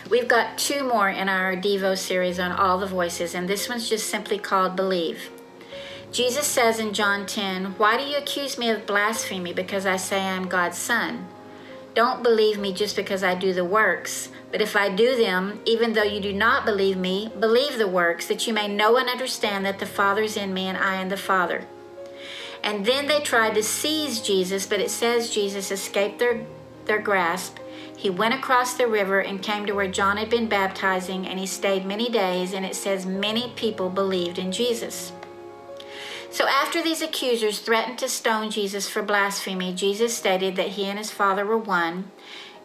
We've got 2 more in our Devo series on all the voices, and this one's just simply called Believe. Jesus says in John 10, "Why do you accuse me of blasphemy because I say I am God's son? Don't believe me just because I do the works, but if I do them, even though you do not believe me, believe the works, that you may know and understand that the Father is in me and I in the Father." And then they tried to seize Jesus, but it says Jesus escaped their grasp. He went across the river and came to where John had been baptizing, and he stayed many days, and it says many people believed in Jesus. So after these accusers threatened to stone Jesus for blasphemy, Jesus stated that he and his Father were one.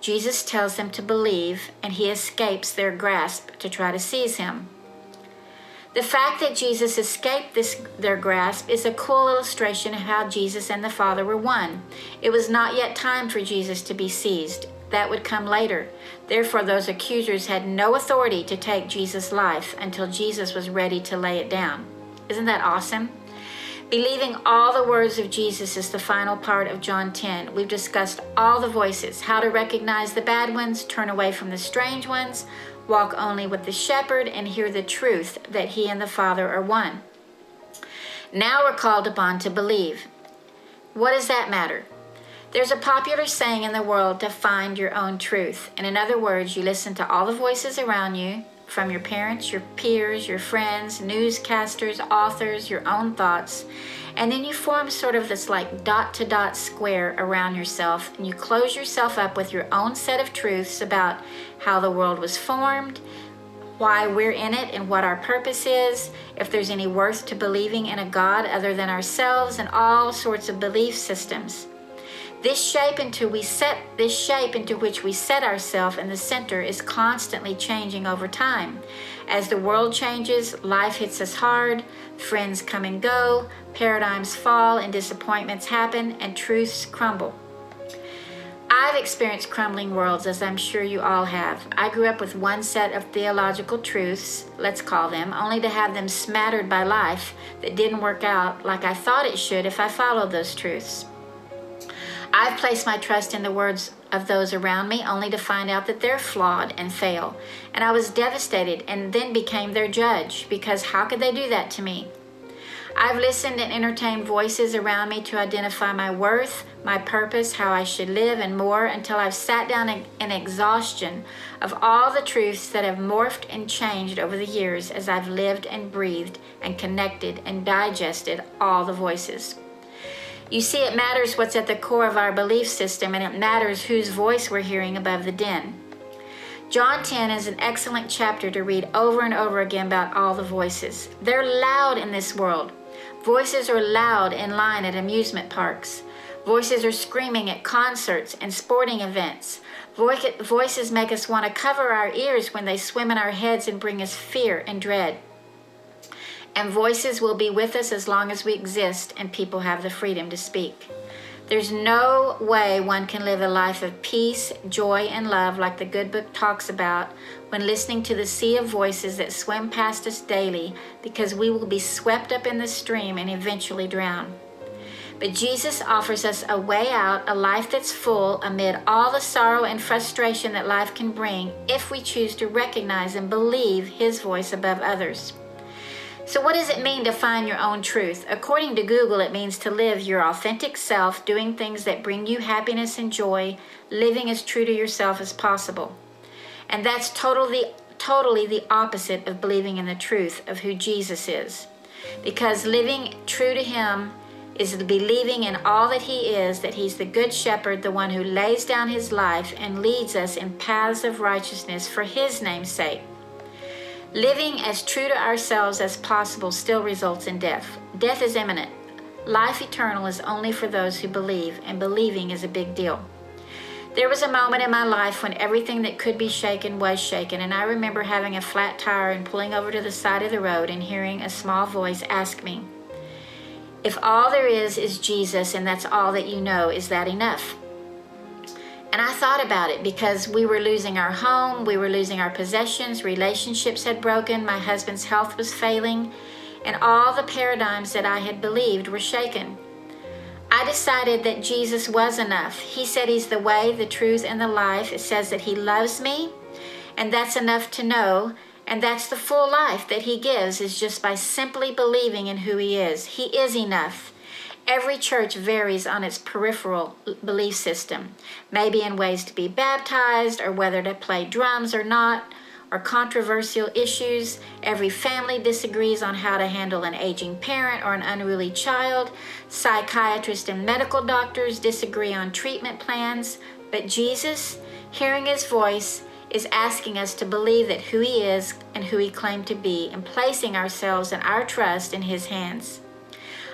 Jesus tells them to believe, and he escapes their grasp to try to seize him. The fact that Jesus escaped their grasp is a cool illustration of how Jesus and the Father were one. It was not yet time for Jesus to be seized. That would come later. Therefore, those accusers had no authority to take Jesus' life until Jesus was ready to lay it down. Isn't that awesome? Believing all the words of Jesus is the final part of John 10. We've discussed all the voices, how to recognize the bad ones, turn away from the strange ones, walk only with the shepherd, and hear the truth that he and the Father are one. Now we're called upon to believe. What does that matter? There's a popular saying in the world to find your own truth. And in other words, you listen to all the voices around you, from your parents, your peers, your friends, newscasters, authors, your own thoughts, and then you form sort of this like dot-to-dot square around yourself, and you close yourself up with your own set of truths about how the world was formed, why we're in it and what our purpose is, if there's any worth to believing in a God other than ourselves, and all sorts of belief systems. This shape into which we set ourselves in the center is constantly changing over time. As the world changes, life hits us hard, friends come and go, paradigms fall and disappointments happen, and truths crumble. I've experienced crumbling worlds, as I'm sure you all have. I grew up with one set of theological truths, let's call them, only to have them smattered by life that didn't work out like I thought it should if I followed those truths. I've placed my trust in the words of those around me only to find out that they're flawed and fail. And I was devastated and then became their judge, because how could they do that to me? I've listened and entertained voices around me to identify my worth, my purpose, how I should live, and more, until I've sat down in exhaustion of all the truths that have morphed and changed over the years as I've lived and breathed and connected and digested all the voices. You see, it matters what's at the core of our belief system, and it matters whose voice we're hearing above the din. John 10 is an excellent chapter to read over and over again about all the voices. They're loud in this world. Voices are loud in line at amusement parks. Voices are screaming at concerts and sporting events. Voices make us want to cover our ears when they swim in our heads and bring us fear and dread. And voices will be with us as long as we exist and people have the freedom to speak. There's no way one can live a life of peace, joy, and love like the good book talks about when listening to the sea of voices that swim past us daily, because we will be swept up in the stream and eventually drown. But Jesus offers us a way out, a life that's full amid all the sorrow and frustration that life can bring if we choose to recognize and believe his voice above others. So what does it mean to find your own truth? According to Google, it means to live your authentic self, doing things that bring you happiness and joy, living as true to yourself as possible. And that's totally the opposite of believing in the truth of who Jesus is. Because living true to him is believing in all that he is, that he's the good shepherd, the one who lays down his life and leads us in paths of righteousness for his name's sake. Living as true to ourselves as possible still results in death. Death is imminent. Life eternal is only for those who believe, and believing is a big deal. There was a moment in my life when everything that could be shaken was shaken, and I remember having a flat tire and pulling over to the side of the road and hearing a small voice ask me, "If all there is Jesus and that's all that you know, is that enough?" And I thought about it, because we were losing our home, we were losing our possessions, relationships had broken, my husband's health was failing, and all the paradigms that I had believed were shaken. I decided that Jesus was enough. He said he's the way, the truth, and the life. It says that he loves me, And that's enough to know. And that's the full life that he gives, is just by simply believing in who he is. He is enough. Every church varies on its peripheral belief system, maybe in ways to be baptized or whether to play drums or not, or controversial issues. Every family disagrees on how to handle an aging parent or an unruly child. Psychiatrists and medical doctors disagree on treatment plans. But Jesus, hearing his voice, is asking us to believe that who he is and who he claimed to be, and placing ourselves and our trust in his hands.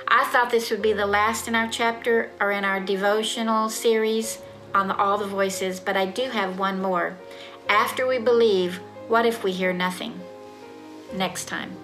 I thought this would be the last in our chapter, or in our devotional series on all the voices, but I do have one more. After we believe, what if we hear nothing? Next time.